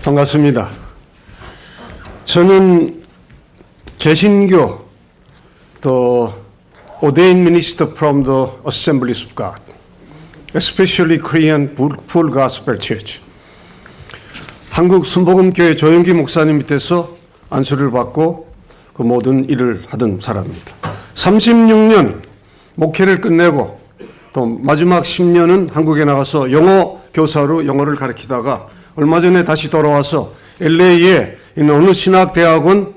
반갑습니다. 저는 개신교, the ordained minister from the Assemblies of God, especially Korean Full Gospel Church. 한국 순복음교회 조영기 목사님 밑에서 안수를 받고 그 모든 일을 하던 사람입니다. 36년 목회를 끝내고 또 마지막 10년은 한국에 나가서 영어 교사로 영어를 가르치다가 얼마 전에 다시 돌아와서 LA에 있는 어느 신학대학원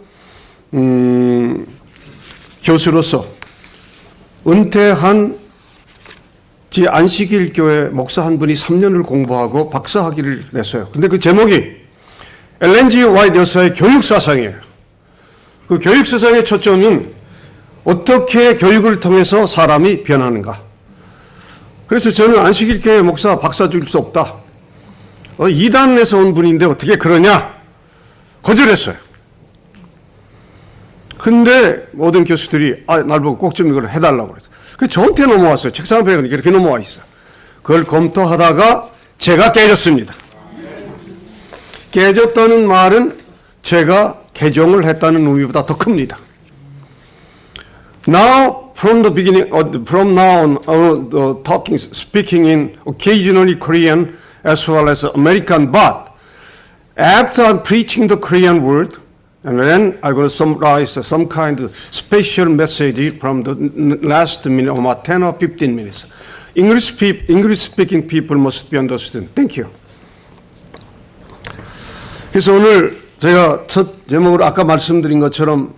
교수로서 은퇴한 지 안식일 교회 목사 한 분이 3년을 공부하고 박사학위를 냈어요. 근데 그 제목이 엘렌 G 화이트 여사의 교육사상이에요. 그 교육사상의 초점은 어떻게 교육을 통해서 사람이 변하는가. 그래서 저는 안식일 교회 목사 박사 줄 수 없다. 이단에서 온 분인데 어떻게 그러냐? 거절했어요. 근데 모든 교수들이 날 보고 꼭 좀 이걸 해달라고 그랬어요. 그 저한테 넘어왔어요. 책상 앞에 이렇게 넘어와 있어요. 그걸 검토하다가 제가 깨졌습니다. 깨졌다는 말은 제가 개종을 했다는 의미보다 더 큽니다. Now, from the beginning, from now on, speaking in occasionally Korean as well as American, but after I'm preaching the Korean word, and then I'm going to summarize some kind of special message from the last minute, about 10 or 15 minutes. English-speaking people must be understood. Thank you. 그래서 오늘 제가 첫 제목으로 아까 말씀드린 것처럼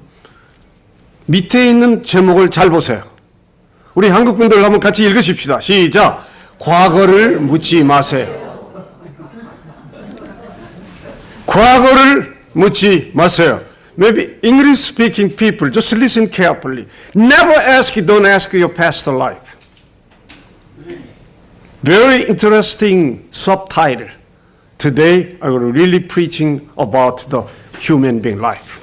밑에 있는 제목을 잘 보세요. 우리 한국 분들 한번 같이 읽으십시다. 시작. 과거를 묻지 마세요. 과거를 묻지 마세요. Maybe English-speaking people, just listen carefully. Never don't ask your past life. Very interesting subtitle. Today, I'm really preaching about the human being life.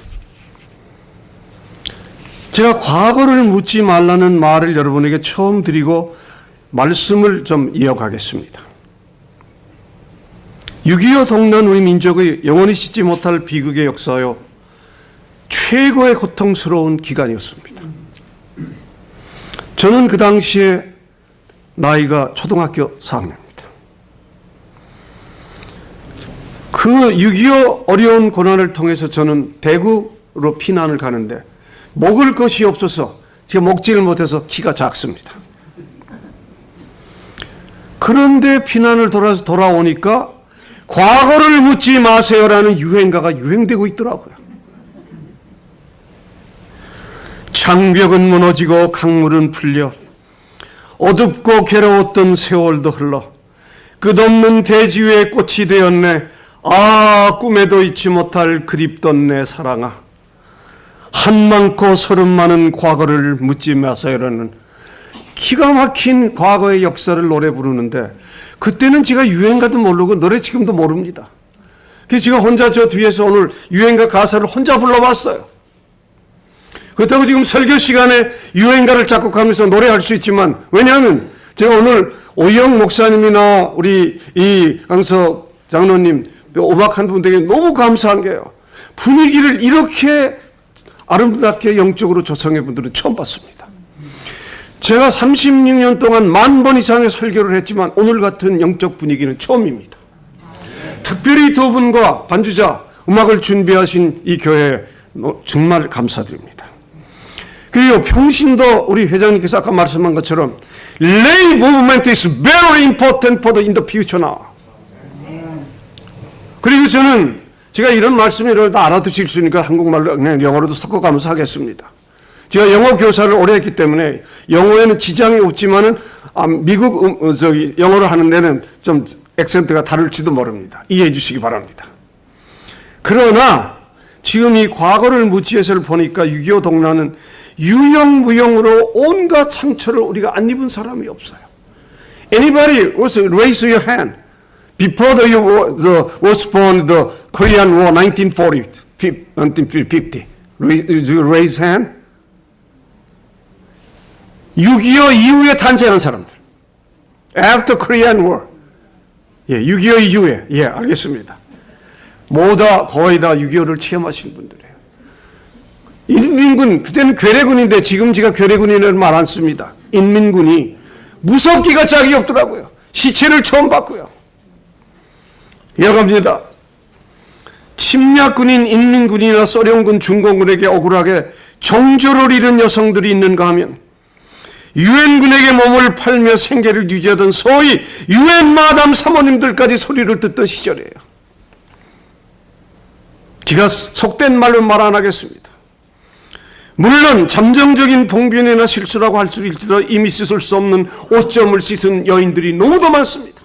제가 과거를 묻지 말라는 말을 여러분에게 처음 드리고 말씀을 좀 이어가겠습니다. 6.25 동란 우리 민족의 영원히 씻지 못할 비극의 역사요 최고의 고통스러운 기간이었습니다. 저는 그 당시에 나이가 초등학교 4학년입니다. 그 6.25 어려운 고난을 통해서 저는 대구로 피난을 가는데 먹을 것이 없어서 제가 먹지를 못해서 키가 작습니다. 그런데 피난을 돌아오니까 과거를 묻지 마세요라는 유행가가 유행되고 있더라고요. 장벽은 무너지고 강물은 풀려 어둡고 괴로웠던 세월도 흘러 끝없는 대지 위에 꽃이 되었네. 아, 꿈에도 잊지 못할 그립던 내 사랑아. 한 많고 서른 많은 과거를 묻지 마세요라는 기가 막힌 과거의 역사를 노래 부르는데 그때는 제가 유행가도 모르고 노래 지금도 모릅니다. 그래서 제가 혼자 저 뒤에서 오늘 유행가 가사를 혼자 불러봤어요. 그렇다고 지금 설교 시간에 유행가를 작곡하면서 노래할 수 있지만 왜냐하면 제가 오늘 오영 목사님이나 우리 이 강석 장로님 오박한 분들에게 너무 감사한 게요. 분위기를 이렇게 아름답게 영적으로 조성해 분들은 처음 봤습니다. 제가 36년 동안 10,000번 이상의 설교를 했지만 오늘 같은 영적 분위기는 처음입니다. 특별히 두 분과 반주자, 음악을 준비하신 이 교회에 정말 감사드립니다. 그리고 평신도 우리 회장님께서 아까 말씀한 것처럼 Lay movement is very important for the in the future now. 그리고 저는 제가 이런 말씀을 다 알아두실 수 있으니까 한국말로 그냥 영어로도 섞어가면서 하겠습니다. 제가 영어 교사를 오래 했기 때문에 영어에는 지장이 없지만은 미국 영어를 하는 데는 좀 액센트가 다를지도 모릅니다. 이해해 주시기 바랍니다. 그러나 지금 이 과거를 묻지해서를 보니까 6.25 동란은 유영무영으로 온갖 상처를 우리가 안 입은 사람이 없어요. Anybody raise your hand? Before the was born the Korean War 1950. Raise hand. 6.25 이후에 탄생한 사람들. After Korean War. 예, 6.25 이후에. 예, 알겠습니다. 거의 다 6.25를 체험하신 분들이에요. 인민군, 그때는 괴뢰군인데 지금 제가 괴뢰군이라는 말 안 씁니다. 인민군이 무섭기가 짝이 없더라고요. 시체를 처음 봤고요. 이어갑니다. 침략군인 인민군이나 소련군, 중공군에게 억울하게 정조를 잃은 여성들이 있는가 하면 유엔군에게 몸을 팔며 생계를 유지하던 소위 유엔 마담 사모님들까지 소리를 듣던 시절이에요. 제가 속된 말로 말 안 하겠습니다. 물론 잠정적인 봉변이나 실수라고 할 수 있을지라도 이미 씻을 수 없는 오점을 씻은 여인들이 너무도 많습니다.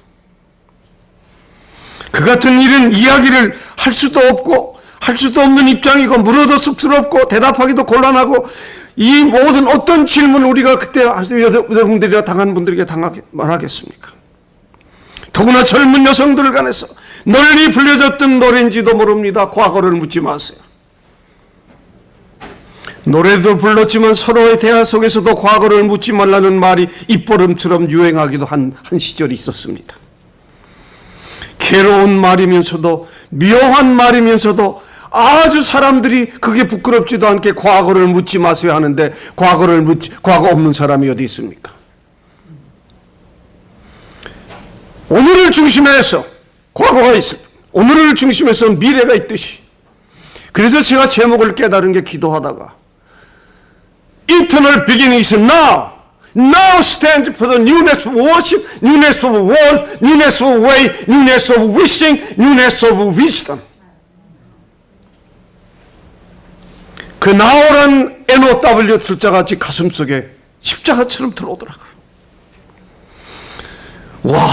그 같은 일은 이야기를 할 수도 없고 할 수도 없는 입장이고 물어도 쑥스럽고 대답하기도 곤란하고 이 모든 어떤 질문을 우리가 그때 여러분들이나 당한 분들에게 말하겠습니까? 더구나 젊은 여성들을 관해서 널리 불려졌던 노래인지도 모릅니다. 과거를 묻지 마세요. 노래도 불렀지만 서로의 대화 속에서도 과거를 묻지 말라는 말이 입버릇처럼 유행하기도 한 시절이 있었습니다. 괴로운 말이면서도 묘한 말이면서도 아주 사람들이 그게 부끄럽지도 않게 과거를 묻지 마세요 하는데 과거 없는 사람이 어디 있습니까? 오늘을 중심해서 과거가 있어요. 오늘을 중심해서 미래가 있듯이. 그래서 제가 제목을 깨달은 게 기도하다가 Eternal beginning is now. Now stand for the newness of worship, newness of word, newness of way, newness of wishing, newness of wisdom. 그 나오란 NOW 글자같이 가슴속에 십자가처럼 들어오더라고요. 와,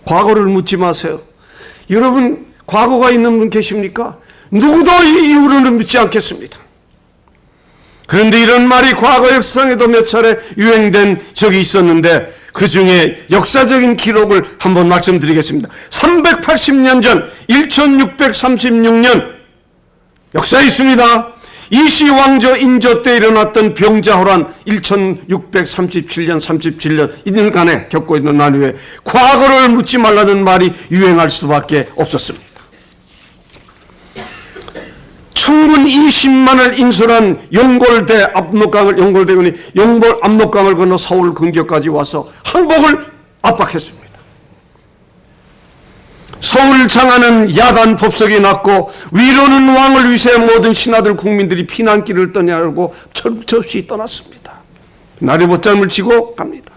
과거를 묻지 마세요. 여러분 과거가 있는 분 계십니까? 누구도 이 이후로는 묻지 않겠습니다. 그런데 이런 말이 과거 역사상에도 몇 차례 유행된 적이 있었는데 그 중에 역사적인 기록을 한번 말씀드리겠습니다. 380년 전 1636년 역사에 있습니다. 이시 왕조 인조 때 일어났던 병자호란 1637년 37년 1년간에 겪고 있는 나누에 과거를 묻지 말라는 말이 유행할 수밖에 없었습니다. 청군 20만을 인솔한 용골대 압록강을 압록강을 건너 서울 근교까지 와서 항복을 압박했습니다. 서울 장안은 야단 법석이 났고 위로는 왕을 위세 모든 신하들 국민들이 피난길을 떠나려고 철없이 떠났습니다. 날이 못잠을 치고 갑니다.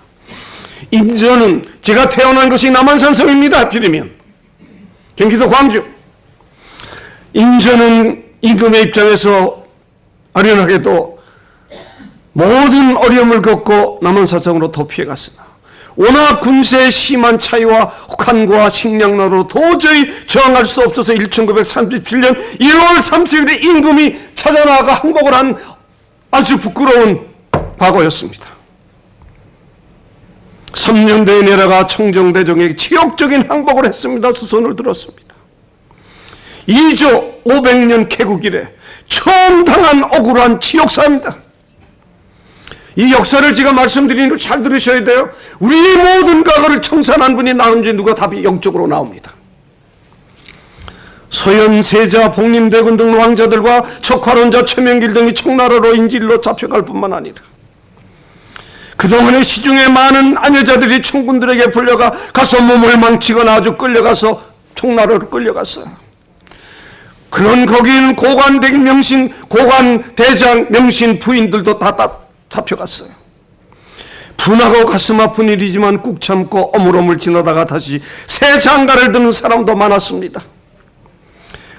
인천은 제가 태어난 것이 남한산성입니다. 하필이면 경기도 광주. 인천은 임금의 입장에서 아련하게도 모든 어려움을 겪고 남한산성으로 도피해갔으나 워낙 군세의 심한 차이와 혹한과 식량난으로 도저히 저항할 수 없어서 1937년 1월 30일에 임금이 찾아나가 항복을 한 아주 부끄러운 과거였습니다. 3년대에 내려가 청정대정에게 치욕적인 항복을 했습니다. 수선을 들었습니다. 2조 500년 개국 이래 처음 당한 억울한 치욕사입니다. 이 역사를 제가 말씀드리는 걸 잘 들으셔야 돼요. 우리 모든 과거를 청산한 분이 나온지 누가 답이 영적으로 나옵니다. 소현, 세자, 복림대군 등 왕자들과 척화론자, 최명길 등이 청나라로 인질로 잡혀갈 뿐만 아니라 그동안의 시중에 많은 아녀자들이 청군들에게 불려가 가서 몸을 망치거나 아주 끌려가서 청나라로 끌려갔어요. 그런 거기는 고관 대장 명신 부인들도 다 잡혀갔어요. 분하고 가슴 아픈 일이지만 꾹 참고 어물어물 지나다가 다시 새 장가를 드는 사람도 많았습니다.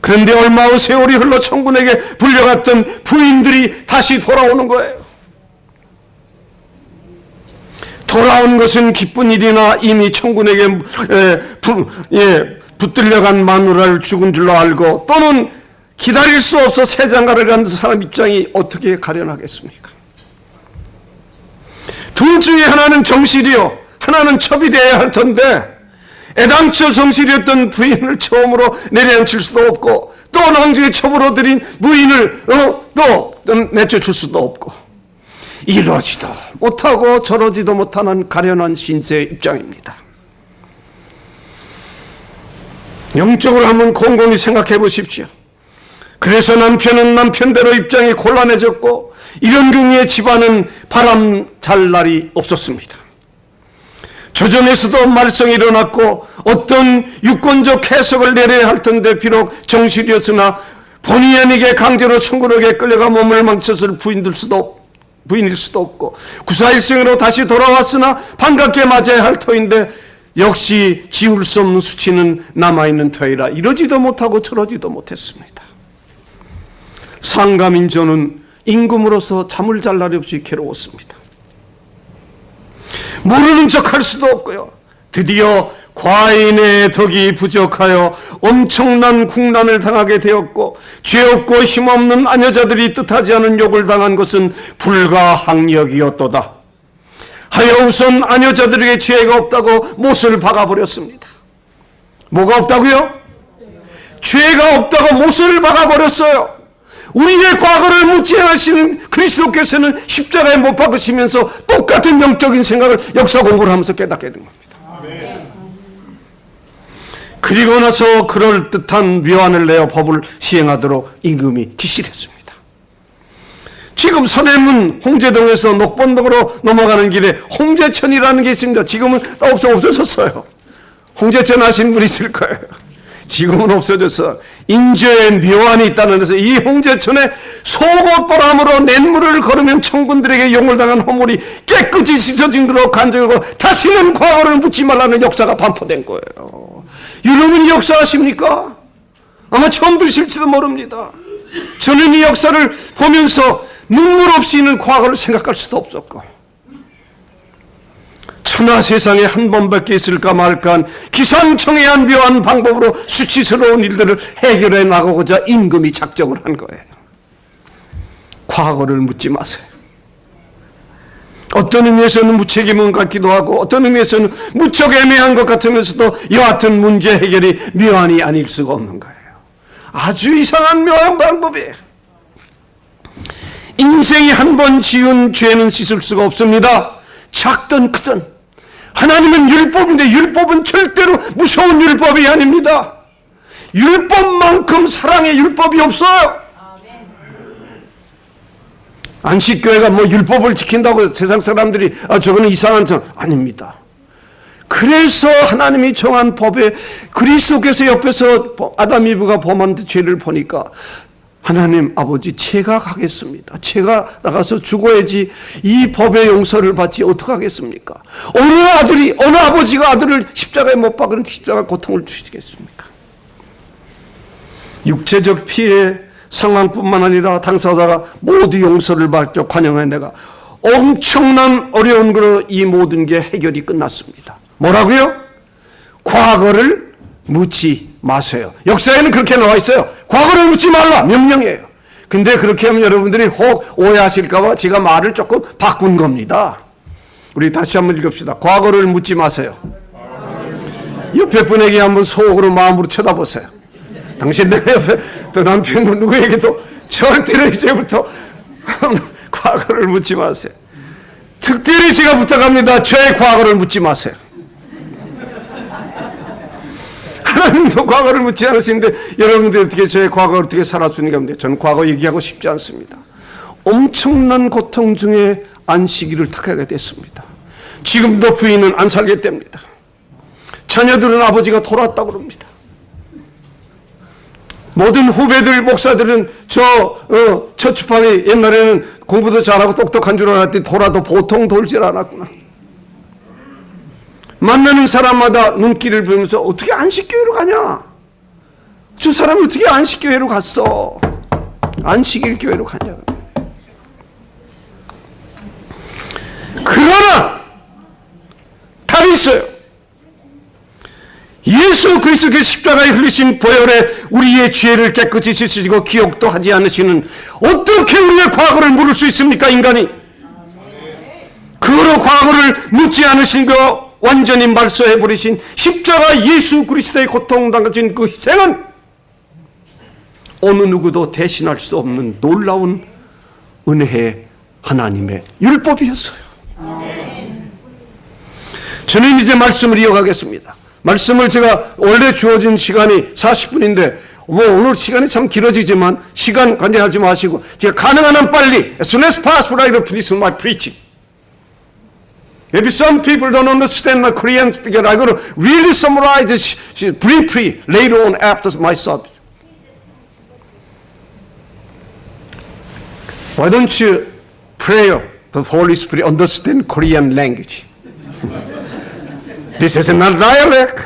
그런데 얼마 후 세월이 흘러 청군에게 불려갔던 부인들이 다시 돌아오는 거예요. 돌아온 것은 기쁜 일이나 이미 청군에게 붙들려간 마누라를 죽은 줄로 알고 또는 기다릴 수 없어 새 장가를 간 사람 입장이 어떻게 가련하겠습니까? 둘 중에 하나는 정실이요 하나는 첩이 되어야 할 텐데 애당초 정실이었던 부인을 처음으로 내려앉힐 수도 없고 또 낭중에 첩으로 들인 부인을 또 내쫓을 수도 없고 이러지도 못하고 저러지도 못하는 가련한 신세의 입장입니다. 영적으로 한번 곰곰이 생각해 보십시오. 그래서 남편은 남편대로 입장이 곤란해졌고 이런 경우에 집안은 바람 잘 날이 없었습니다. 조정에서도 말썽이 일어났고 어떤 유권적 해석을 내려야 할 텐데 비록 정실이었으나 본인에게 강제로 천국에 끌려가 몸을 망쳤을 부인일 수도 없고 구사일생으로 다시 돌아왔으나 반갑게 맞아야 할 터인데 역시 지울 수 없는 수치는 남아있는 터이라 이러지도 못하고 저러지도 못했습니다. 상감인 저는 임금으로서 잠을 잘 날이 없이 괴로웠습니다. 모르는 척할 수도 없고요. 드디어 과인의 덕이 부족하여 엄청난 국난을 당하게 되었고 죄 없고 힘없는 아녀자들이 뜻하지 않은 욕을 당한 것은 불가항력이었도다 하여 우선 아녀자들에게 죄가 없다고 못을 박아버렸습니다. 뭐가 없다고요? 죄가 없다고 못을 박아버렸어요. 우리의 과거를 묻지 않으시는 그리스도께서는 십자가에 못 박으시면서 똑같은 영적인 생각을 역사 공부를 하면서 깨닫게 된 겁니다. 그리고 나서 그럴듯한 묘안을 내어 법을 시행하도록 임금이 지시를 했습니다. 지금 서대문 홍제동에서 녹번동으로 넘어가는 길에 홍제천이라는 게 있습니다. 지금은 없어졌어요. 홍제천 아시는 분 있을 거예요. 지금은 없어져서 인조의 묘안이 있다는 데서 이 홍제천에 속옷바람으로 냇물을 걸으면 청군들에게 용을 당한 허물이 깨끗이 씻어진 것으로 간증하고 다시는 과거를 묻지 말라는 역사가 반포된 거예요. 여러분이 역사 아십니까? 아마 처음 들으실지도 모릅니다. 저는 이 역사를 보면서 눈물 없이는 과거를 생각할 수도 없었고 천하 세상에 한 번밖에 있을까 말까 기상청해한 묘한 방법으로 수치스러운 일들을 해결해 나가고자 임금이 작정을 한 거예요. 과거를 묻지 마세요. 어떤 의미에서는 무책임한 것 같기도 하고 어떤 의미에서는 무척 애매한 것 같으면서도 여하튼 문제 해결이 묘안이 아닐 수가 없는 거예요. 아주 이상한 묘한 방법이에요. 인생이 한 번 지은 죄는 씻을 수가 없습니다. 작든 크든. 하나님은 율법인데 율법은 절대로 무서운 율법이 아닙니다. 율법만큼 사랑의 율법이 없어요. 안식교회가 뭐 율법을 지킨다고 세상 사람들이 저거는 이상한 점 아닙니다. 그래서 하나님이 정한 법에 그리스도께서 옆에서 아담 이브가 범한 죄를 보니까 하나님 아버지 제가 가겠습니다. 제가 나가서 죽어야지 이 법의 용서를 받지 어떡하겠습니까? 어느 아버지가 아들을 십자가에 못 박은 십자가 고통을 주시겠습니까? 육체적 피해 상황뿐만 아니라 당사자가 모두 용서를 받고 관영해 내가 엄청난 어려운 거로 이 모든 게 해결이 끝났습니다. 뭐라고요? 과거를 묻지 마세요. 역사에는 그렇게 나와 있어요. 과거를 묻지 말라 명령이에요. 근데 그렇게 하면 여러분들이 혹 오해하실까 봐 제가 말을 조금 바꾼 겁니다. 우리 다시 한번 읽읍시다. 과거를 묻지 마세요. 옆에 분에게 한번 속으로 마음으로 쳐다보세요. 당신 내 옆에 또 남편도 누구에게도 절대로 이제부터 과거를 묻지 마세요. 특별히 제가 부탁합니다. 저의 과거를 묻지 마세요. 하나님도 과거를 묻지 않으시는데 여러분들이 어떻게 저의 과거를 어떻게 살았습니까? 저는 과거 얘기하고 싶지 않습니다. 엄청난 고통 중에 안식일을 택하게 됐습니다. 지금도 부인은 안 살게 됩니다. 자녀들은 아버지가 돌아왔다고 그럽니다. 모든 후배들 목사들은 처추파기 옛날에는 공부도 잘하고 똑똑한 줄 알았더니 돌아도 보통 돌질 않았구나. 만나는 사람마다 눈길을 보면서 어떻게 안식교회로 가냐? 저 사람이 어떻게 안식교회로 갔어? 안식일 교회로 가냐? 그러나 답이 있어요. 예수 그리스도께서 십자가에 흘리신 보혈에 우리의 죄를 깨끗이 씻으시고 기억도 하지 않으시는 어떻게 우리의 과거를 물을 수 있습니까? 인간이 그거로 과거를 묻지 않으신 거 완전히 말소해버리신 십자가 예수 그리스도의 고통당하신 그 희생은 어느 누구도 대신할 수 없는 놀라운 은혜의 하나님의 율법이었어요. 저는 이제 말씀을 이어가겠습니다. 말씀을 제가 원래 주어진 시간이 40분인데 오늘 시간이 참 길어지지만 시간 관계하지 마시고 제가 가능한 한 빨리 as soon as possible I will finish my preaching. Maybe some people don't understand my Korean speaking. I'm going to really summarize it briefly later on after my service. Why don't you pray the Holy Spirit understand Korean language? This is not dialect.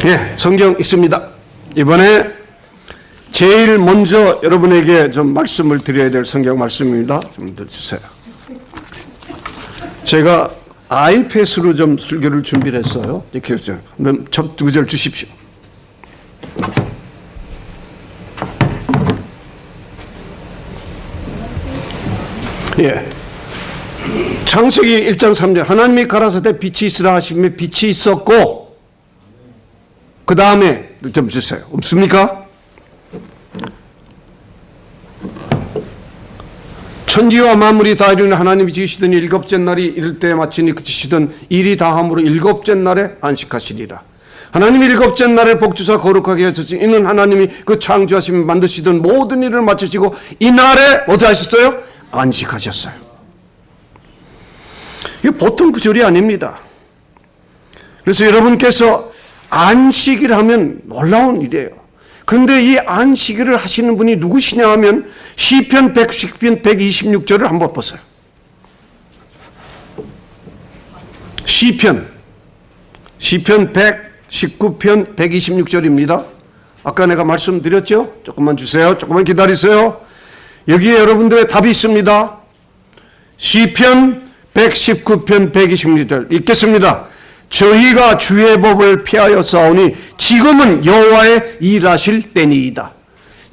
예, 성경 있습니다. 이번에 제일 먼저 여러분에게 좀 말씀을 드려야 될 성경 말씀입니다. 좀 들어주세요. 제가 아이패드로 좀 설교를 준비를 했어요. 이렇게 첫 두 절 주십시오. 예. 창세기 1장 3절 하나님이 가라사대 빛이 있으라 하시며 빛이 있었고 그 다음에 좀 주세요. 없습니까? 천지와 만물이 다 이루는 하나님이 지으시던 일곱째 날이 이를 때에 마치니 그치시던 일이 다함으로 일곱째 날에 안식하시리라. 하나님이 일곱째 날을 복주사 거룩하게 하셨으니 이는 하나님이 그 창조하시며 만드시던 모든 일을 마치시고 이 날에 어디 하셨어요? 안식하셨어요. 이게 보통 구절이 아닙니다. 그래서 여러분께서 안식일 하면 놀라운 일이에요. 그런데 이 안식일을 하시는 분이 누구시냐 하면 시편 110편 126절을 한번 보세요. 시편 119편 126절입니다. 아까 내가 말씀드렸죠? 조금만 주세요. 조금만 기다리세요. 여기에 여러분들의 답이 있습니다. 시편 119편 126절 읽겠습니다. 저희가 주의 법을 피하여 싸우니 지금은 여호와의 일하실 때니이다.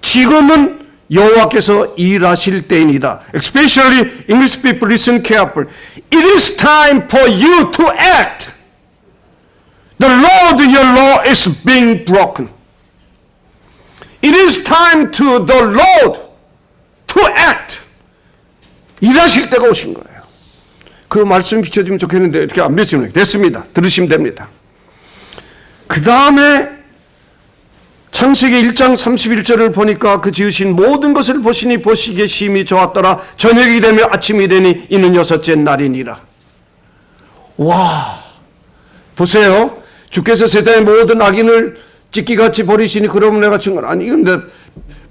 지금은 여호와께서 일하실 때이다. Especially English people listen carefully. It is time for you to act. The Lord your law is being broken. It is time to the Lord to act. 일하실 때가 오신 거예요. 그 말씀 비춰지면 좋겠는데 이렇게 안 비춰지면 됐습니다. 들으시면 됩니다. 그 다음에 창세기 1장 31절을 보니까 그 지으신 모든 것을 보시니 보시기에 심히 좋았더라. 저녁이 되며 아침이 되니 이는 여섯째 날이니라. 와, 보세요. 주께서 세상의 모든 악인을 찢기같이 버리시니 그러면 내가 증언. 아니 이건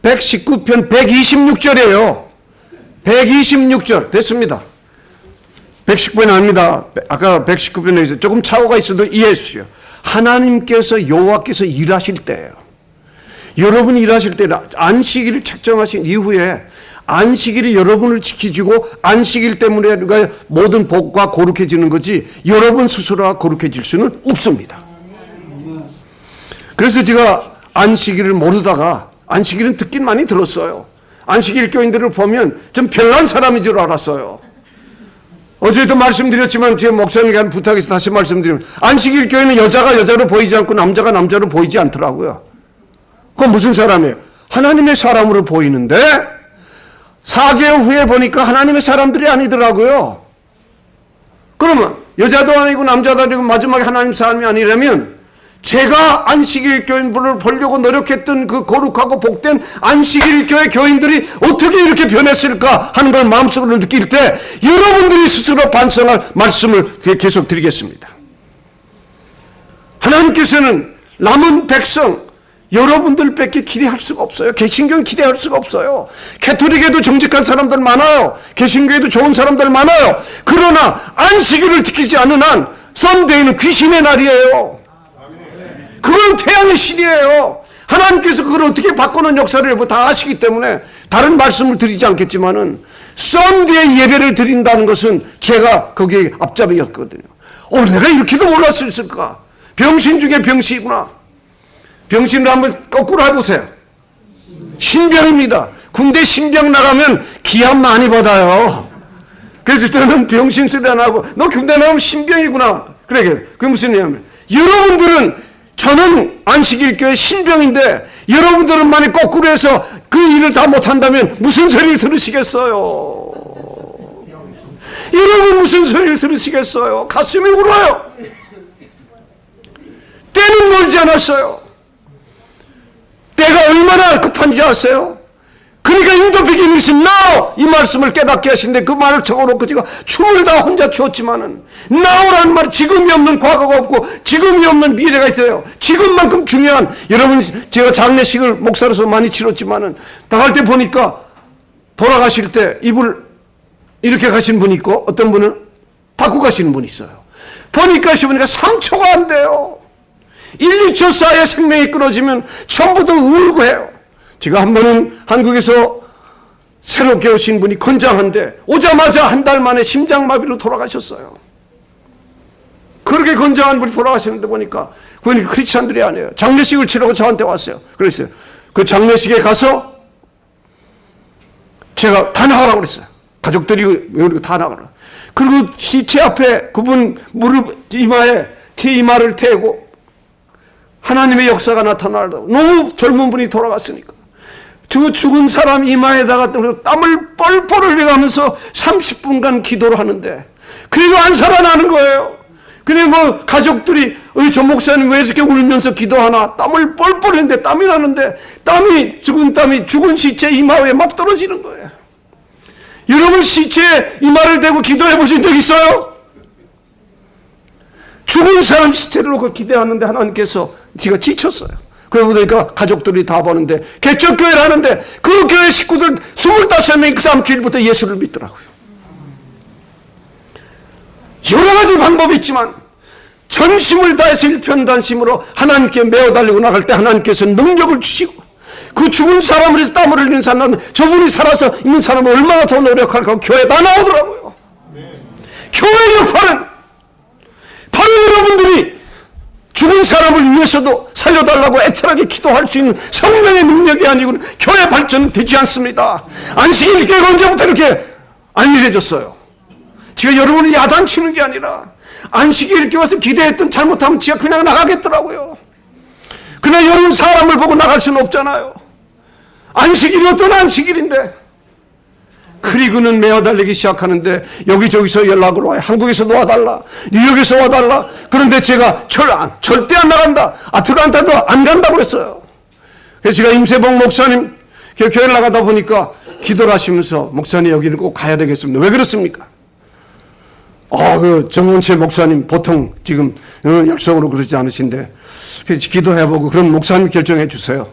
119편 126절이에요. 126절 됐습니다. 119편 아닙니다. 아까 119편에 조금 착오가 있어도 이해해 주십시오. 하나님께서 여호와께서 일하실 때예요. 여러분이 일하실 때 안식일을 책정하신 이후에 안식일이 여러분을 지켜주고 안식일 때문에 우리가 모든 복과 거룩해지는 거지 여러분 스스로가 거룩해질 수는 없습니다. 그래서 제가 안식일을 모르다가 안식일은 듣긴 많이 들었어요. 안식일 교인들을 보면 좀 별난 사람인 줄 알았어요. 어제도 말씀드렸지만 제 목사님께 한 부탁해서 다시 말씀드리면 안식일 교회는 여자가 여자로 보이지 않고 남자가 남자로 보이지 않더라고요. 그건 무슨 사람이에요? 하나님의 사람으로 보이는데 4개월 후에 보니까 하나님의 사람들이 아니더라고요. 그러면 여자도 아니고 남자도 아니고 마지막에 하나님 사람이 아니라면 제가 안식일 교인분을 보려고 노력했던 그 거룩하고 복된 안식일 교회 교인들이 어떻게 이렇게 변했을까 하는 걸 마음속으로 느낄 때 여러분들이 스스로 반성할 말씀을 계속 드리겠습니다. 하나님께서는 남은 백성 여러분들밖에 기대할 수가 없어요. 개신교는 기대할 수가 없어요. 캐톨릭에도 정직한 사람들 많아요. 개신교에도 좋은 사람들 많아요. 그러나 안식일을 지키지 않는 한 썬데이는 귀신의 날이에요. 그건 태양의 신이에요. 하나님께서 그걸 어떻게 바꾸는 역사를 다 아시기 때문에 다른 말씀을 드리지 않겠지만은 썬데이 예배를 드린다는 것은 제가 거기에 앞잡이였거든요. 내가 이렇게도 몰랐을 수 있을까? 병신 중에 병신이구나. 병신을 한번 거꾸로 해보세요. 신병입니다. 군대 신병 나가면 기합 많이 받아요. 그래서 저는 병신 소리 안 하고 너 군대 나가면 신병이구나. 그래, 그게 무슨 얘기냐면 여러분들은 저는 안식일 교회 신병인데 여러분들은 만약 거꾸로 해서 그 일을 다 못한다면 무슨 소리를 들으시겠어요? 여러분 무슨 소리를 들으시겠어요? 가슴이 울어요. 때는 멀지 않았어요. 때가 얼마나 급한지 아세요? 그러니까 인도 비기니스 now 이 말씀을 깨닫게 하신데 그 말을 적어놓고 제가 춤을 다 혼자 추었지만은 now라는 말은 지금이 없는 과거가 없고 지금이 없는 미래가 있어요. 지금만큼 중요한, 여러분 제가 장례식을 목사로서 많이 치렀지만은 나갈 때 보니까 돌아가실 때 입을 이렇게 가신 분이 있고 어떤 분은 바꾸고 가시는 분이 있어요. 보니까 3초가 안 돼요. 1, 2초 사이에 생명이 끊어지면 전부 다 울고 해요. 제가 한 번은 한국에서 새롭게 오신 분이 건장한데 오자마자 한 달 만에 심장마비로 돌아가셨어요. 그렇게 건장한 분이 돌아가시는데 보니까 그분이 크리스찬들이 아니에요. 장례식을 치르고 저한테 왔어요. 그랬어요. 그 장례식에 가서 제가 다 나가라고 그랬어요. 가족들이 다 나가라. 그리고 시체 앞에 그분 무릎 이마에 제 이마를 대고 하나님의 역사가 나타나더라고. 너무 젊은 분이 돌아갔으니까. 저 죽은 사람 이마에다가 땀을 뻘뻘 흘려가면서 30분간 기도를 하는데 그래도 안 살아나는 거예요. 그래 뭐 가족들이 저 목사님 왜 이렇게 울면서 기도하나, 땀을 뻘뻘 흘리는데 땀이 나는데 땀이 죽은 시체 이마에 막 떨어지는 거예요. 여러분 시체에 이마를 대고 기도해 보신 적 있어요? 죽은 사람 시체를 놓고 기대하는데 하나님께서 제가 지쳤어요. 그러고 보니까 가족들이 다 보는데 개척교회를 하는데 그 교회 식구들 25명이 그 다음 주일부터 예수를 믿더라고요. 여러 가지 방법이 있지만 전심을 다해서 일편단심으로 하나님께 매어 달리고 나갈 때 하나님께서 능력을 주시고 그 죽은 사람을 해서 땀을 흘리는 사람은 저분이 살아서 있는 사람은 얼마나 더 노력할까 교회에 다 나오더라고요. 교회의 역할은 바로 여러분들이 죽은 사람을 위해서도 살려달라고 애절하게 기도할 수 있는 성령의 능력이 아니고는 교회 발전은 되지 않습니다. 안식일 교회가 언제부터 이렇게 안일해졌어요? 제가 여러분을 야단치는 게 아니라 안식일 교회 와서 기대했던 잘못하면 제가 그냥 나가겠더라고요. 그러나 여러분 사람을 보고 나갈 수는 없잖아요. 안식일이 어떤 안식일인데. 그리고는 매어달리기 시작하는데 여기저기서 연락을 와요. 한국에서도 와달라, 뉴욕에서 와달라. 그런데 제가 절대 안 나간다, 아틀란타도 안 간다고 그랬어요. 그래서 제가 임세봉 목사님 교회를 나가다 보니까 기도를 하시면서 목사님 여기는 꼭 가야 되겠습니다. 왜 그렇습니까? 그 정원채 목사님 보통 지금 열성으로 그러지 않으신데 기도해보고 그럼 목사님 결정해 주세요.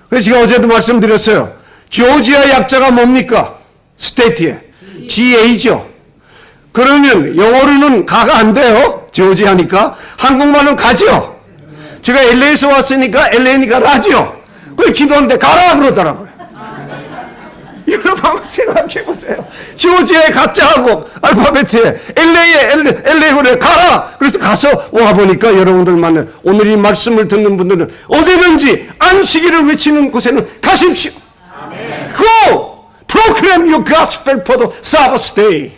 그래서 제가 어제도 말씀드렸어요. 조지아 약자가 뭡니까? 스테이트에 GA죠. 그러면 영어로는 가가 안 돼요. 조지아니까. 한국말은 가죠. 제가 LA에서 왔으니까 LA니까 라죠. 그래서 기도하는데 가라 그러더라고요. 여러분 한번 생각해 보세요. 조지아에 가짜하고 알파벳에 LA에 가라. 그래서 가서 와보니까 여러분들 만나 오늘 이 말씀을 듣는 분들은 어디든지 안식일을 외치는 곳에는 가십시오. Go! Proclaim your gospel for the Sabbath day.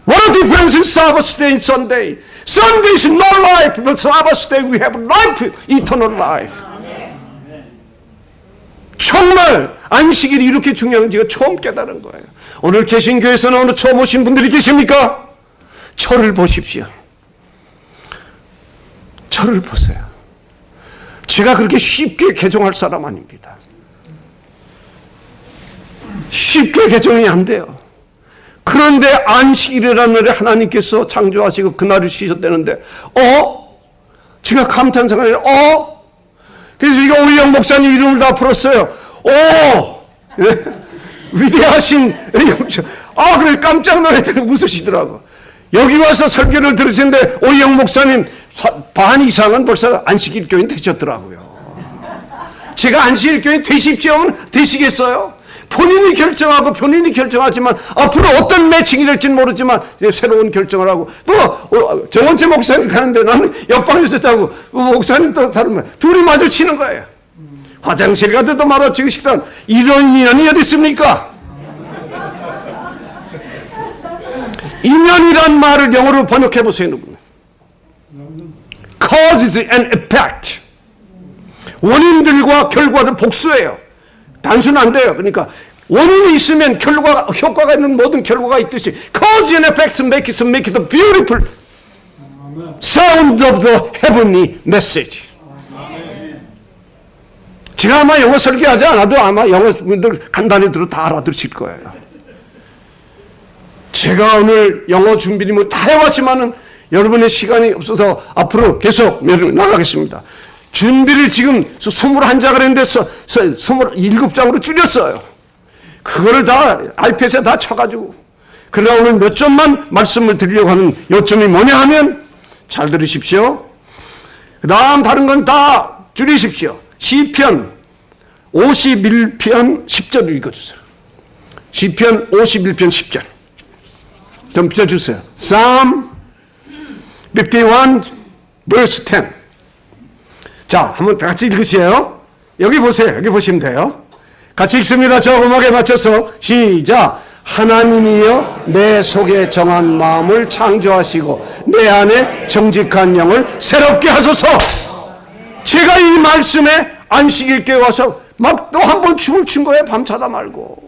What a difference in Sabbath day and Sunday. Sunday is no life, but Sabbath day we have life, eternal life. 정말 안식일이 이렇게 중요한지가 처음 깨달은 거예요. 오늘 계신 교회에서는 오늘 처음 오신 분들이 계십니까? 저를 보십시오. 저를 보세요. 제가 그렇게 쉽게 개종할 사람 아닙니다. 쉽게 개종이 안 돼요. 그런데 안식일이라는 날에 하나님께서 창조하시고 그날을 쉬셨다는데 제가 감탄사가 그래서 이거 오희영 목사님 이름을 다 풀었어요. 위대하신 그래 깜짝 놀랐더니 웃으시더라고. 여기 와서 설교를 들으시는데 오희영 목사님 반 이상은 벌써 안식일 교인 되셨더라고요. 제가 안식일 교인 되십시오 하면 되시겠어요? 본인이 결정하고 본인이 결정하지만 앞으로 어떤 매칭이 될지는 모르지만 새로운 결정을 하고 또 정원채 목사님 가는데 나는 옆방에서 자고 목사님 또 다른 말 둘이 마주치는 거예요. 화장실 가도 마주치고 식사는 이런 인연이 어디 있습니까? 인연이란 말을 영어로 번역해 보세요. Causes and effect. 원인들과 결과를 복수해요. 단순 안 돼요. 그러니까 원인이 있으면 효과가 있는 모든 결과가 있듯이 cause and effects make it the beautiful sound of the heavenly message. 제가 아마 영어 설교하지 않아도 아마 영어 분들 간단히 들어 다 알아들으실 거예요. 제가 오늘 영어 준비를 뭐 다 해왔지만은 여러분의 시간이 없어서 앞으로 계속 나가겠습니다. 준비를 지금 21장을 했는데 27장으로 줄였어요. 그거를 다 아이패드에 다 쳐가지고. 그러나 오늘 몇 점만 말씀을 드리려고 하는 요점이 뭐냐 하면 잘 들으십시오. 그 다음 다른 건 다 줄이십시오. 시편 51편 10절 읽어주세요. 시편 51편 10절 좀 비춰주세요. Psalm 51 verse 10. 자, 한번 같이 읽으세요. 여기 보세요. 여기 보시면 돼요. 같이 읽습니다. 저 음악에 맞춰서 시작. 하나님이여 내 속에 정한 마음을 창조하시고 내 안에 정직한 영을 새롭게 하소서. 제가 이 말씀에 안식일교회 와서 막 또 한 번 춤을 춘 거예요. 밤자다 말고.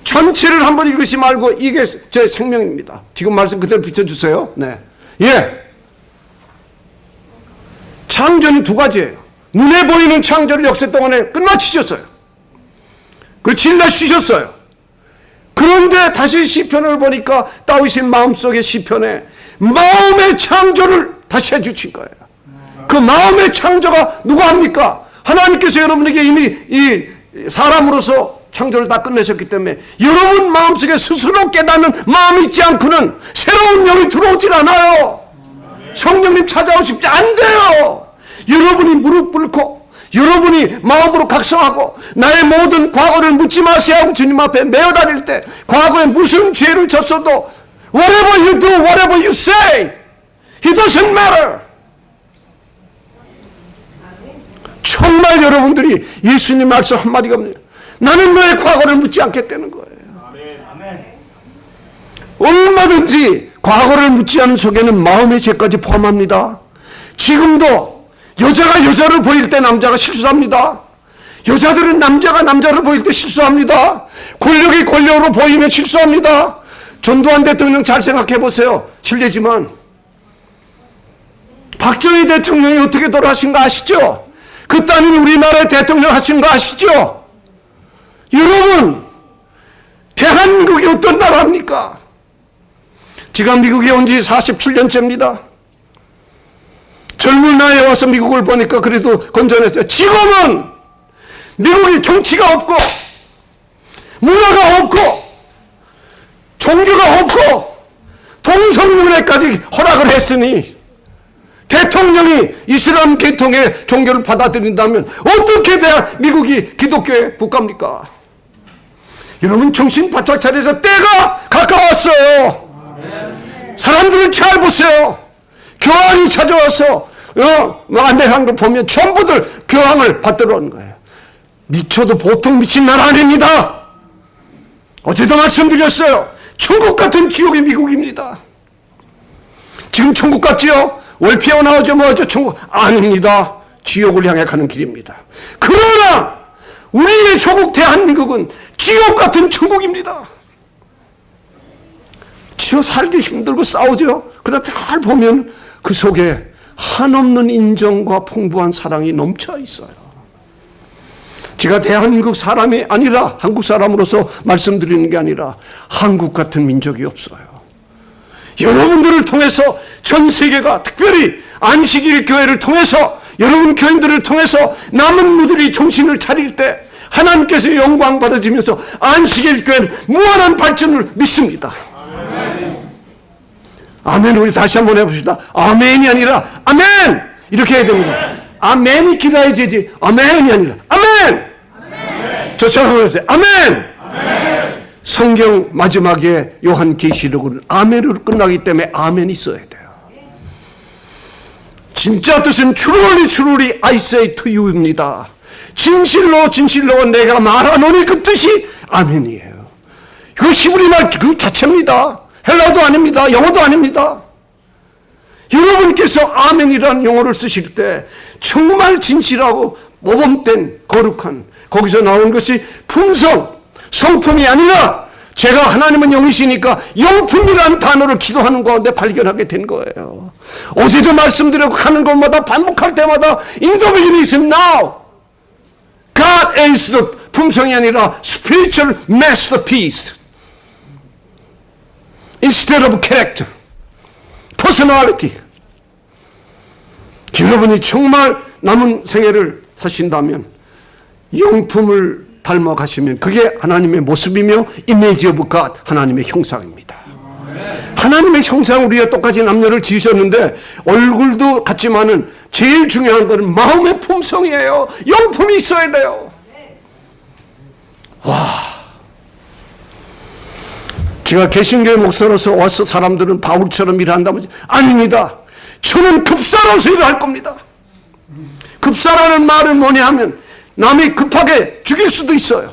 전체를 한 번 읽으시 말고 이게 제 생명입니다. 지금 말씀 그대로 비춰주세요. 네. 예. 창조는 두 가지예요. 눈에 보이는 창조를 역사 동안에 끝마치셨어요. 그리고 진리를 쉬셨어요. 그런데 다시 시편을 보니까 다윗의 마음속의 시편에 마음의 창조를 다시 해주신 거예요. 그 마음의 창조가 누가 합니까? 하나님께서 여러분에게 이미 이 사람으로서 창조를 다 끝내셨기 때문에 여러분 마음속에 스스로 깨닫는 마음이 있지 않고는 새로운 영이 들어오질 않아요. 성령님 찾아오십지 안 돼요. 여러분이 무릎 꿇고 여러분이 마음으로 각성하고 나의 모든 과거를 묻지 마세요 하고 주님 앞에 메어 다닐 때 과거에 무슨 죄를 졌어도 whatever you do, whatever you say, it doesn't matter. 정말 여러분들이 예수님 말씀 한마디가 없네요. 나는 너의 과거를 묻지 않겠다는 거예요. 얼마든지 과거를 묻지 않은 속에는 마음의 죄까지 포함합니다. 지금도 여자가 여자를 보일 때 남자가 실수합니다. 여자들은 남자가 남자를 보일 때 실수합니다. 권력이 권력으로 보이면 실수합니다. 전두환 대통령 잘 생각해 보세요. 실례지만 박정희 대통령이 어떻게 돌아가신 거 아시죠? 그 따님 우리나라의 대통령 하신 거 아시죠? 여러분, 대한민국이 어떤 나라입니까? 지금 미국에 온 지 47년째입니다. 젊은 나이에 와서 미국을 보니까 그래도 건전했어요. 지금은 미국이 정치가 없고 문화가 없고 종교가 없고 동성연애까지 허락을 했으니 대통령이 이슬람 계통의 종교를 받아들인다면 어떻게 돼야 미국이 기독교의 국가입니까? 여러분 정신 바짝 차려서 때가 가까웠어요. 사람들을 잘 보세요. 교황이 찾아와서 안내한 걸 보면 전부들 교황을 받들어 오는 거예요. 미쳐도 보통 미친 나라 아닙니다. 어제도 말씀드렸어요. 천국 같은 지옥이 미국입니다. 지금 천국 같지요? 월피어 나오죠 뭐죠? 천국 아닙니다. 지옥을 향해 가는 길입니다. 그러나 우리의 조국 대한민국은 지옥 같은 천국입니다. 지어 살기 힘들고 싸우죠. 그러나 잘 보면 그 속에 한없는 인정과 풍부한 사랑이 넘쳐 있어요. 제가 대한민국 사람이 아니라 한국 사람으로서 말씀드리는 게 아니라 한국 같은 민족이 없어요. 여러분들을 통해서 전 세계가 특별히 안식일 교회를 통해서 여러분 교인들을 통해서 남은 무들이 정신을 차릴 때 하나님께서 영광 받아지면서 안식일 교회는 무한한 발전을 믿습니다. 아멘. 우리 다시 한번 해봅시다. 아멘이 아니라 아멘 이렇게 해야 됩니다. 아멘이 길어야지 아멘이 아니라 아멘. 저처럼 한번 해보세요. 아멘. 성경 마지막에 요한계시록은 아멘으로 끝나기 때문에 아멘이 있어야 돼요. 진짜 뜻은 truly truly I say to you입니다. 진실로 진실로 내가 말하노니 그 뜻이 아멘이에요. 이거 히브리 말 그 자체입니다. 헬라도 아닙니다. 영어도 아닙니다. 여러분께서 아멘이라는 용어를 쓰실 때 정말 진실하고 모범된 거룩한 거기서 나온 것이 품성, 성품이 아니라 제가 하나님은 영이시니까 영품이라는 단어를 기도하는 가운데 발견하게 된 거예요. 어제도 말씀드렸고 하는 것마다 반복할 때마다 In the beginning is now. God is the 품성이 아니라 spiritual masterpiece. Instead of character. personality. 여러분이 정말 남은 생애를 사신다면 영품을 닮아가시면 그게 하나님의 모습이며 이미지 오브 갓, 하나님의 형상입니다. 하나님의 형상 우리가 똑같이 남녀를 지으셨는데 얼굴도 같지만은 제일 중요한 것은 마음의 품성이에요. 영품이 있어야 돼요. 와, 제가 개신교회 목사로서 와서 사람들은 바울처럼 일한다면 아닙니다. 저는 급사로서 일할 겁니다. 급사라는 말은 뭐냐 하면 남이 급하게 죽일 수도 있어요.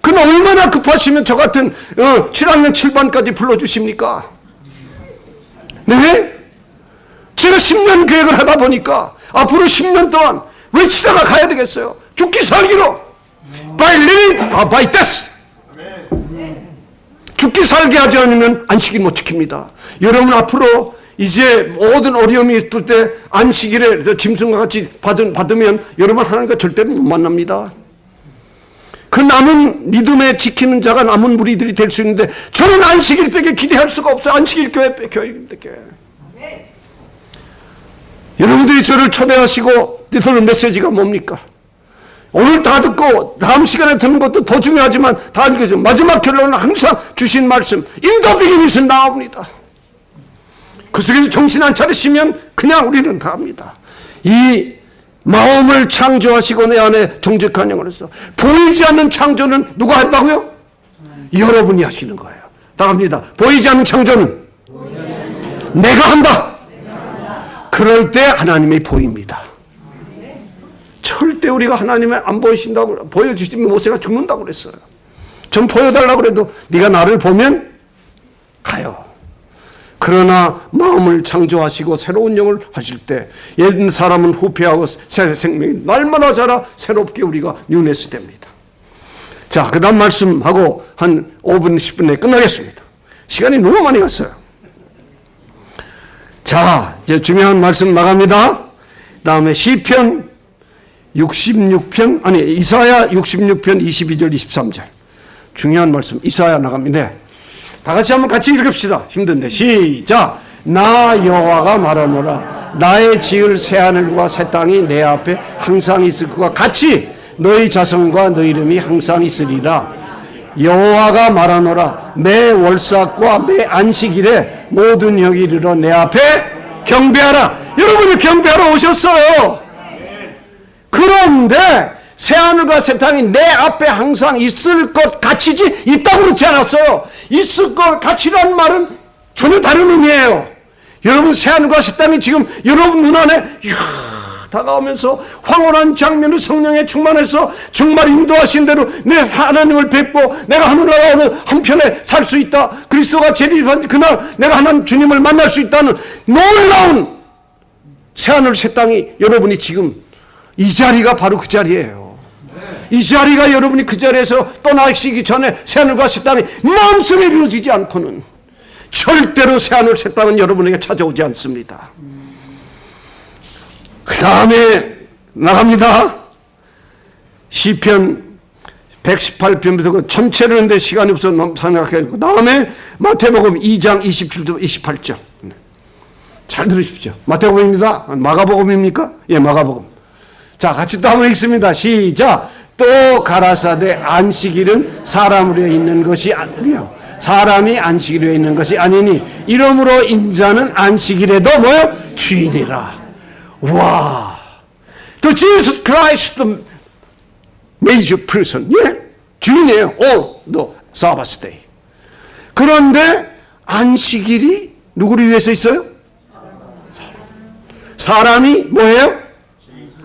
그럼 얼마나 급하시면 저 같은 7학년 7반까지 불러주십니까? 네? 제가 10년 계획을 하다 보니까 앞으로 10년 동안 외치다가 가야 되겠어요. 죽기 살기로. By living or by death. 죽기 살기 하지 않으면 안식일 못 지킵니다. 여러분 앞으로 이제 모든 어려움이 있을 때 안식일에 짐승과 같이 받으면 여러분 하나님과 절대로 못 만납니다. 그 남은 믿음에 지키는 자가 남은 무리들이 될 수 있는데 저는 안식일 빼게 기대할 수가 없어요. 안식일 교회 빼게. 여러분들이 저를 초대하시고 들을 메시지가 뭡니까? 오늘 다 듣고 다음 시간에 듣는 것도 더 중요하지만 다 읽으세요. 마지막 결론은 항상 주신 말씀 In the beginning에서 나옵니다. 그 속에서 정신 안 차리시면 그냥 우리는 다 합니다. 이 마음을 창조하시고 내 안에 정직한 영으로서 보이지 않는 창조는 누가 한다고요? 여러분이 하시는 거예요. 다 합니다. 보이지 않는 창조는 내가 한다. 그럴 때 하나님이 보입니다. 절대 우리가 하나님을 안 보이신다고 보여주시면 모세가 죽는다고 그랬어요. 전 보여달라고 그래도 네가 나를 보면 가요. 그러나 마음을 창조하시고 새로운 영을 하실 때 옛 사람은 후패하고 새 생명이 날마다 자라 새롭게 우리가 뉴네스 됩니다. 자, 그 다음 말씀하고 한 5분 10분 내에 끝나겠습니다. 시간이 너무 많이 갔어요. 자, 이제 중요한 말씀 나갑니다. 다음에 시편 66편 이사야 66편 22절 23절 중요한 말씀 이사야 나갑니다. 다 같이 한번 같이 읽읍시다. 힘든데 시작. 나 여호와가 말하노라 나의 지을 새하늘과 새 땅이 내 앞에 항상 있을 것과 같이 너희 자손과 너희 이름이 항상 있으리라. 여호와가 말하노라 매 월삭과 매 안식일에 모든 형이 이르러 내 앞에 경배하라. 여러분이 경배하러 오셨어요. 그런데 새하늘과 새 땅이 내 앞에 항상 있을 것 같이지 있다고 그렇지 않았어요. 있을 것 같이란 말은 전혀 다른 의미예요. 여러분 새하늘과 새 땅이 지금 여러분 눈안에 다가오면서 황홀한 장면을 성령에 충만해서 정말 인도하신 대로 내 하나님을 뵙고 내가 하늘나라 어느 한편에 살 수 있다. 그리스도가 재림한 그날 내가 하나님 주님을 만날 수 있다는 놀라운 새하늘 새 땅이 여러분이 지금 이 자리가 바로 그 자리예요. 이 자리가 여러분이 그 자리에서 떠나시기 전에 새하늘과 새 땅이 마음속에 이루어지지 않고는 절대로 새하늘 새 땅은 여러분에게 찾아오지 않습니다. 그 다음에 나갑니다. 시편 118편부터 그 전체를 했는데 시간이 없어서 생각해서 그 다음에 마태복음 2장 27절 28절 잘 들으십시오. 마태복음입니다. 마가복음입니까? 예, 마가복음. 자, 같이 또 한번 읽습니다. 시작. 또 가라사대 안식일은 사람으로 있는 것이 아니며 사람이 안식일에 있는 것이 아니니 이러므로 인자는 안식일에도 뭐요? 주인이라. 와, the Jesus Christ, the major person, 예, 주인이에요. All the Sabbath day. 그런데 안식일이 누구를 위해서 있어요? 사람이 뭐예요?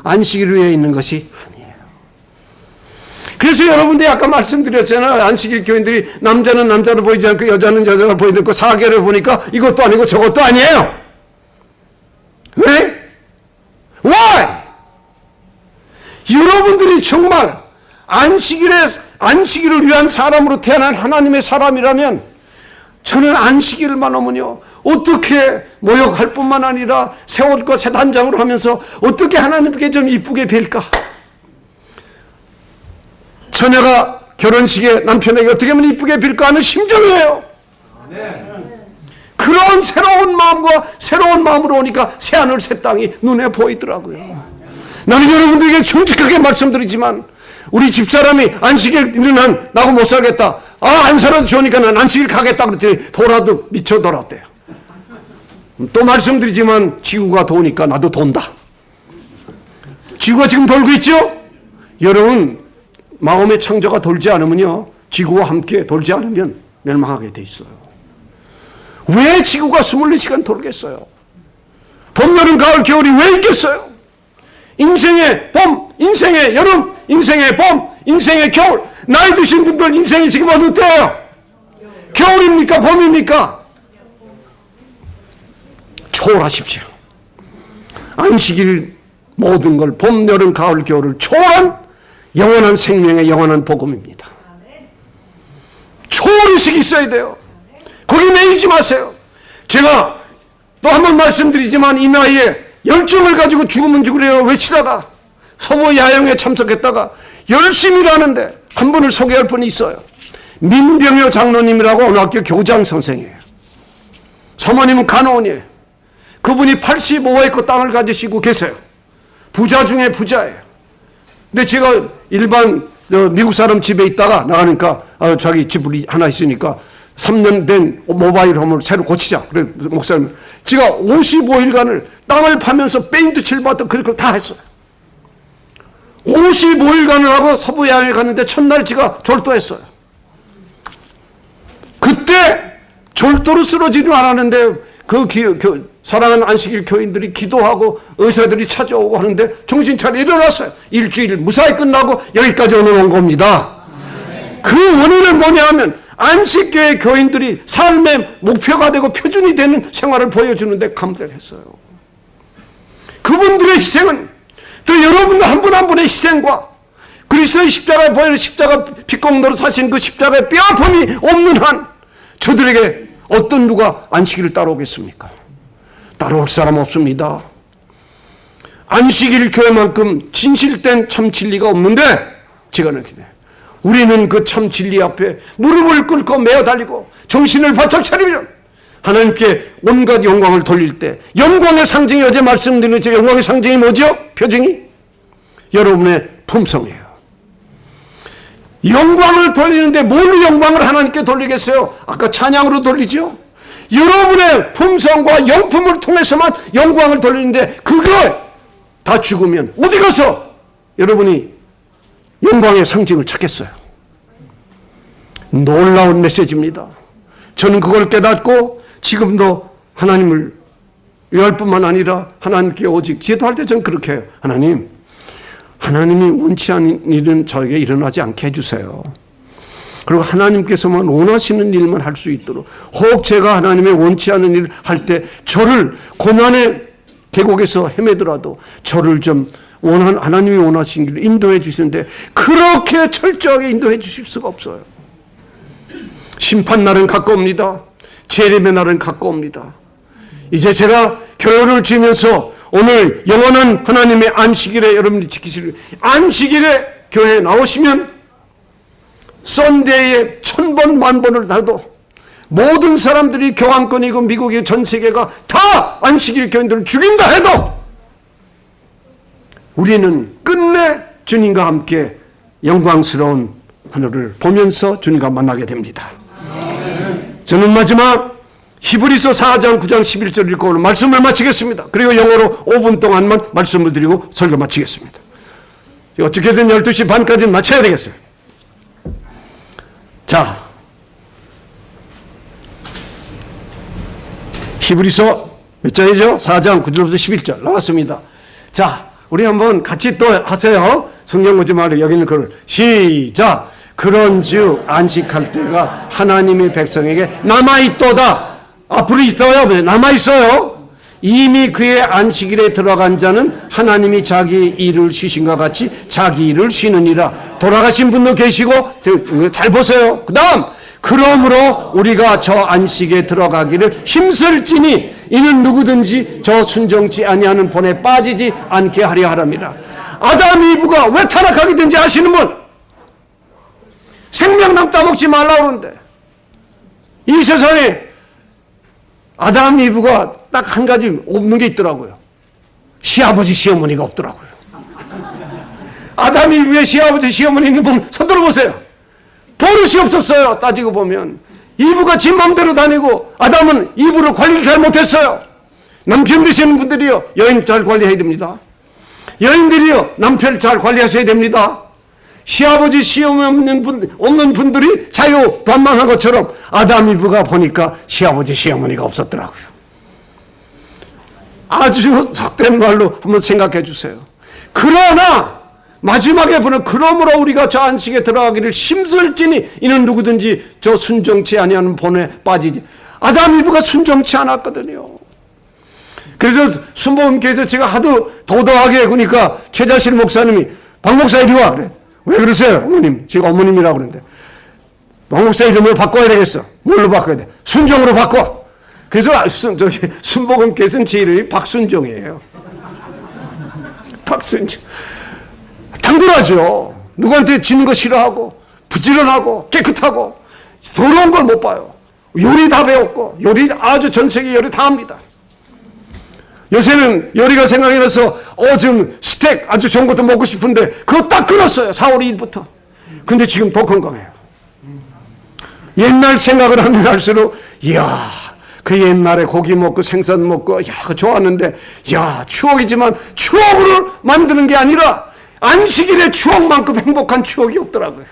안식일을 위해 있는 것이 아니에요. 그래서 여러분들이 아까 말씀드렸잖아요. 안식일 교인들이 남자는 남자로 보이지 않고 여자는 여자로 보이지 않고 사계를 보니까 이것도 아니고 저것도 아니에요. 왜? Why? 여러분들이 정말 안식일을 위한 사람으로 태어난 하나님의 사람이라면 저는 안식일만 오면요 어떻게 모욕할 뿐만 아니라 새 옷과 새 단장으로 하면서 어떻게 하나님께 좀 이쁘게 뵐까? 처녀가 결혼식에 남편에게 어떻게 하면 이쁘게 빌까 하는 심정이에요. 그런 새로운 마음과 새로운 마음으로 오니까 새하늘 새 땅이 눈에 보이더라고요. 나는 여러분들에게 정직하게 말씀드리지만 우리 집사람이 안식일은 나하고 못 살겠다. 안 살아도 좋으니까 난 안식일 가겠다 그랬더니 돌아도 미쳐 돌았대요. 또 말씀드리지만 지구가 도니까 나도 돈다. 지구가 지금 돌고 있죠? 여러분 마음의 창조가 돌지 않으면요 지구와 함께 돌지 않으면 멸망하게 돼 있어요. 왜 지구가 24시간 돌겠어요? 봄, 여름, 가을, 겨울이 왜 있겠어요? 인생의 봄, 인생의 여름, 인생의 봄, 인생의 겨울. 나이 드신 분들 인생이 지금 어느 때예요? 겨울입니까? 봄입니까? 초월하십시오. 안식일 모든 걸 봄, 여름, 가을, 겨울을 초월한 영원한 생명의 영원한 복음입니다. 초월의식이 있어야 돼요. 거기 매이지 마세요. 제가 또 한 번 말씀드리지만 이 나이에 열정을 가지고 죽으면 죽으래요 외치다가 서부 야영에 참석했다가 열심히 일하는데 한 분을 소개할 분이 있어요. 민병효 장로님이라고 어느 학교 교장 선생이에요. 사모님은 간호원이에요. 그분이 85에이커 땅을 가지시고 계세요. 부자 중에 부자예요. 근데 제가 일반 미국 사람 집에 있다가 나가니까 자기 집이 하나 있으니까 3년 된 모바일 홈을 새로 고치자. 그래 목사님 제가 55일간을 땅을 파면서 페인트 칠받던 그걸 다 했어요. 55일간을 하고 서부야영에 갔는데 첫날 제가 졸도했어요. 그때 졸도로 쓰러지는 않았는데 사랑하는 안식일 교인들이 기도하고 의사들이 찾아오고 하는데 정신 차려 일어났어요. 일주일 무사히 끝나고 여기까지 오늘 온 겁니다. 그 원인은 뭐냐 하면 안식교회 교인들이 삶의 목표가 되고 표준이 되는 생활을 보여주는데 감사했어요. 그분들의 희생은 또 여러분들 한 분 한 분의 희생과 그리스도의 십자가에 보이는 십자가 핏공로로 사신 그 십자가의 뼈아픔이 없는 한 저들에게 어떤 누가 안식일을 따라오겠습니까? 따라올 사람 없습니다. 안식일 교회만큼 진실된 참 진리가 없는데 제가 느끼네요. 우리는 그 참 진리 앞에 무릎을 꿇고 메어 달리고 정신을 바짝 차리면 하나님께 온갖 영광을 돌릴 때 영광의 상징이 어제 말씀드린 저 영광의 상징이 뭐죠? 표징이 여러분의 품성이에요. 영광을 돌리는데 뭘 영광을 하나님께 돌리겠어요? 아까 찬양으로 돌리죠? 여러분의 품성과 영품을 통해서만 영광을 돌리는데 그거 다 죽으면 어디 가서 여러분이 영광의 상징을 찾겠어요? 놀라운 메시지입니다. 저는 그걸 깨닫고 지금도 하나님을 위할 뿐만 아니라 하나님께 오직 기도할 때 저는 그렇게 해요. 하나님이 원치 않은 일은 저에게 일어나지 않게 해주세요. 그리고 하나님께서만 원하시는 일만 할 수 있도록 혹 제가 하나님의 원치 않은 일을 할 때 저를 고난의 계곡에서 헤매더라도 저를 좀 하나님이 원하신 길을 인도해 주시는데 그렇게 철저하게 인도해 주실 수가 없어요. 심판날은 가까웁니다. 재림의 날은 가까웁니다. 이제 제가 결론을 지으면서 오늘 영원한 하나님의 안식일에 여러분이 지키실 안식일에 교회에 나오시면 썬데이에 1000번 만번을 달도 모든 사람들이 교황권이고 미국이 전 세계가 다 안식일 교인들을 죽인다 해도 우리는 끝내 주님과 함께 영광스러운 하늘을 보면서 주님과 만나게 됩니다. 저는 마지막 히브리서 4장 9장 11절 읽고 오늘 말씀을 마치겠습니다. 그리고 영어로 5분 동안만 말씀을 드리고 설교 마치겠습니다. 어떻게든 12시 반까지는 마쳐야 되겠어요. 자, 히브리서 몇 장이죠? 4장 9절부터 11절 나왔습니다. 자, 우리 한번 같이 또 하세요. 성경 오지 말고 여기는 그걸 시작. 그런즉 안식할 때가 하나님의 백성에게 남아있도다. 앞으로 있어요? 남아있어요? 이미 그의 안식일에 들어간 자는 하나님이 자기 일을 쉬신과 같이 자기 일을 쉬느니라. 돌아가신 분도 계시고, 잘 보세요. 그 다음, 그러므로 우리가 저 안식에 들어가기를 힘쓸지니 이는 누구든지 저 순종치 아니하는 본에 빠지지 않게 하려 하랍니다. 아담 이브가 왜 타락하게 된지 아시는 분? 생명나무 따먹지 말라고 그러는데, 이 세상에 아담 이브가 딱 한 가지 없는 게 있더라고요. 시아버지 시어머니가 없더라고요. 아담 이브의 시아버지 시어머니 있는 분 손들어 보세요. 버릇이 없었어요. 따지고 보면 이브가 지 맘대로 다니고 아담은 이브를 관리를 잘 못했어요. 남편 되시는 분들이요, 여인 잘 관리해야 됩니다. 여인들이요, 남편 잘 관리하셔야 됩니다. 시아버지 시어머니 없는 분들이 자유반만한 것처럼 아담 이브가 보니까 시아버지 시어머니가 없었더라고요. 아주 속된 말로 한번 생각해 주세요. 그러나 마지막에 보는 그러므로 우리가 저 안식에 들어가기를 힘쓸지니 이는 누구든지 저 순종치 아니하는 본에 빠지지. 아담 이브가 순종치 않았거든요. 그래서 순복음교회에서 제가 하도 도도하게 그러니까 최자실 목사님이 박 목사 이리 와 그래. 왜 그러세요 어머님? 제가 어머님이라고 그러는데 박 목사 이름을 바꿔야 되겠어. 뭘로 바꿔야 돼? 순종으로 바꿔. 그래서 순복음교회에서는 제 이름이 박순종이에요. 박순종. 당돌하죠. 누구한테 지는 거 싫어하고 부지런하고 깨끗하고 더러운 걸 못 봐요. 요리 다 배웠고 요리 아주 전 세계 요리 다 합니다. 요새는 요리가 생각이 나서 지금 스테이크 아주 좋은 것도 먹고 싶은데 그거 딱 끊었어요. 4월 2일부터. 근데 지금 더 건강해요. 옛날 생각을 하면 할수록 이야 그 옛날에 고기 먹고 생선 먹고 그거 좋았는데 추억이지만 추억으로 만드는 게 아니라 안식일의 추억만큼 행복한 추억이 없더라고요.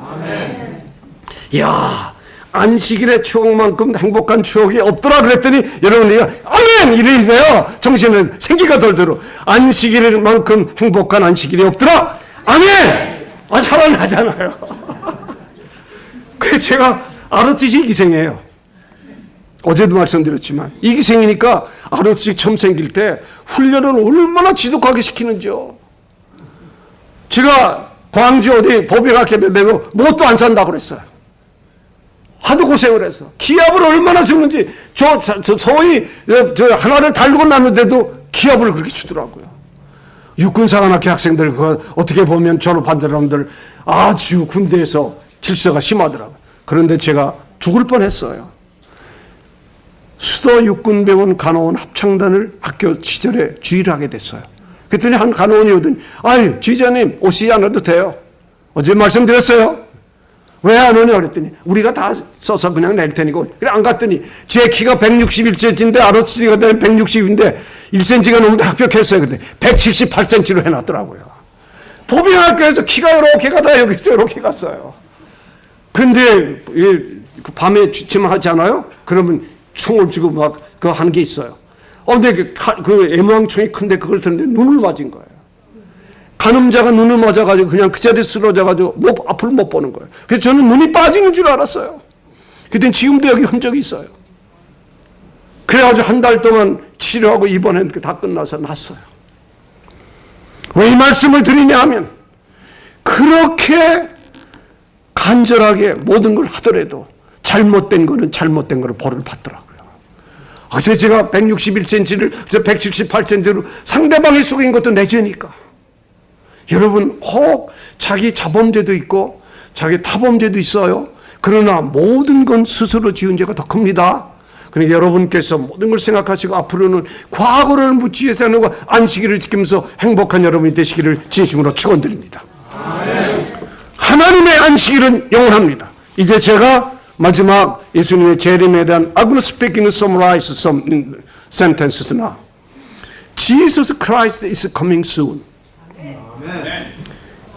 아멘. 안식일의 추억만큼 행복한 추억이 없더라 그랬더니 여러분 이거 아멘 이래요. 정신에 생기가 덜 들어. 안식일만큼 행복한 안식일이 없더라. 아멘. 살아나잖아요. 그래서 제가 아르티시 기생이에요. 어제도 말씀드렸지만 이 기생이니까 아르티시 처음 생길 때 훈련을 얼마나 지독하게 시키는지요. 제가 광주 어디 법의학회도 내고 뭣도 안 산다고 그랬어요. 하도 고생을 해서 기합을 얼마나 주는지 소위 하나를 달고 나는데도 기합을 그렇게 주더라고요. 육군사관학교 학생들 그거 어떻게 보면 졸업한 사람들 아주 군대에서 질서가 심하더라고요. 그런데 제가 죽을 뻔했어요. 수도 육군병원 간호원 합창단을 학교 시절에 주의를 하게 됐어요. 그랬더니 한 간호원이 오더니 지휘자님 오시지 않아도 돼요. 어제 말씀드렸어요. 왜 안 오냐 그랬더니 우리가 다 써서 그냥 낼 테니까. 그래 안 갔더니 제 키가 161cm인데 아르티시가 되면 160인데 1cm가 너무 합격했어요. 근데 178cm로 해놨더라고요. 법의학교에서 키가 이렇게 가다 여기서 이렇게 갔어요. 근데 밤에 취침하지 않아요? 그러면 총을 쥐고 막 그거 하는 게 있어요. 근데 그 애무항총이 큰데 그걸 들었는데 눈을 맞은 거예요. 간음자가 눈을 맞아가지고 그냥 그 자리에 쓰러져가지고 앞을 못 보는 거예요. 그래서 저는 눈이 빠지는 줄 알았어요. 그때 지금도 여기 흔적이 있어요. 그래가지고 한 달 동안 치료하고 입원했는데 다 끝나서 났어요. 왜 이 말씀을 드리냐 하면 그렇게 간절하게 모든 걸 하더라도 잘못된 거는 잘못된 거를 벌을 받더라고요. 그래서 제가 161cm를 178cm로 상대방이 속인 것도 내 죄니까. 여러분 혹 자기 자범죄도 있고 자기 타범죄도 있어요. 그러나 모든 건 스스로 지은 죄가 더 큽니다. 그러니까 여러분께서 모든 걸 생각하시고 앞으로는 과거를 묻지 않고 안식일을 지키면서 행복한 여러분이 되시기를 진심으로 축원드립니다. 하나님의 안식일은 영원합니다. 이제 제가 마지막 예수님의 재림에 대한 I'm going to speak in summarize some sentences now. Jesus Christ is coming soon.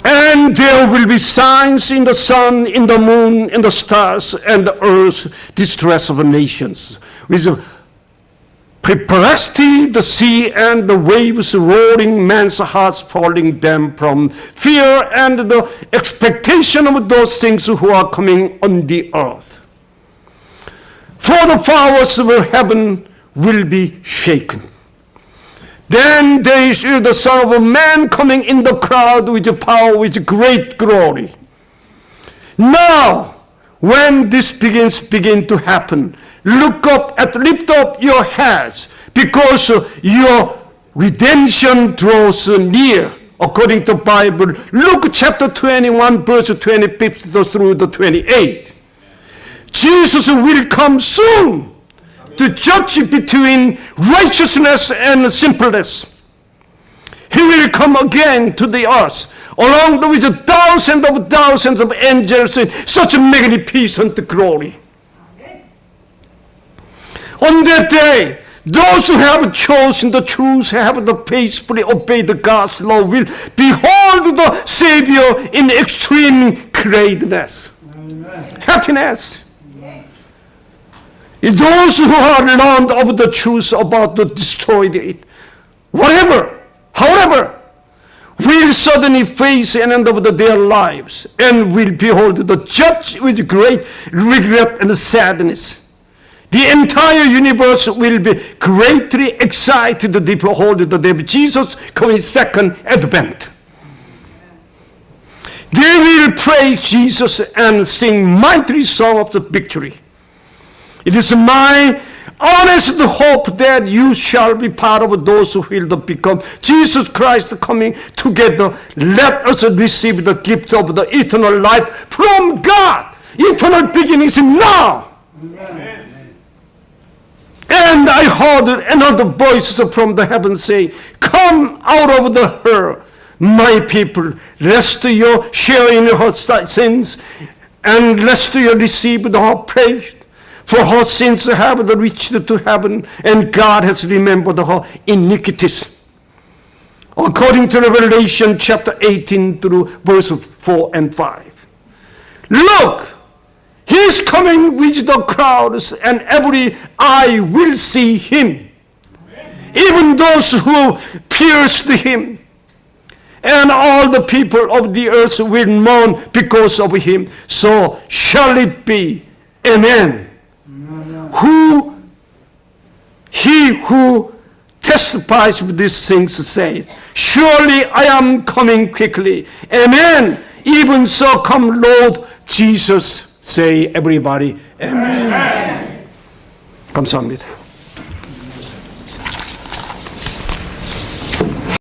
And there will be signs in the sun, in the moon, in the stars, and the earth, distress of the nations. With perplexity, the sea and the waves roaring, men's hearts falling them from fear and the expectation of those things who are coming on the earth. For the powers of heaven will be shaken. Then they see the Son of Man coming in the cloud with power, with great glory. Now, when this begin to happen, lift up your heads, because your redemption draws near. According to the Bible, Luke chapter 21, verse 25 through the 28. Jesus will come soon to judge between righteousness and sinfulness. He will come again to the earth, along with thousands of angels in such magnificent glory. On that day, those who have chosen the truth, have the faithfully obeyed the God's law, will behold the Savior in extreme greatness. Amen. Happiness. Amen. Those who are learned of the truth about the destroyed it, however, will suddenly face an end of their lives and will behold the judge with great regret and sadness. The entire universe will be greatly excited to behold the day of Jesus coming second advent. They will praise Jesus and sing mighty songs of victory. It is my honest hope that you shall be part of those who will become Jesus Christ coming together. Let us receive the gift of the eternal life from God. Eternal beginnings now. Amen. And I heard another voice from the heavens say, "Come out of her, my people, lest you share in her sins, and lest you receive her praise. For her sins have reached to heaven, and God has remembered her iniquities." According to Revelation chapter 18 through verses 4 and 5. Look! He is coming with the crowds, and every eye will see him. Even those who pierced him. And all the people of the earth will mourn because of him. So shall it be. Amen. He who testifies with these things says, "Surely I am coming quickly." Amen. Even so come Lord Jesus. Say everybody, Amen. Amen. 감사합니다.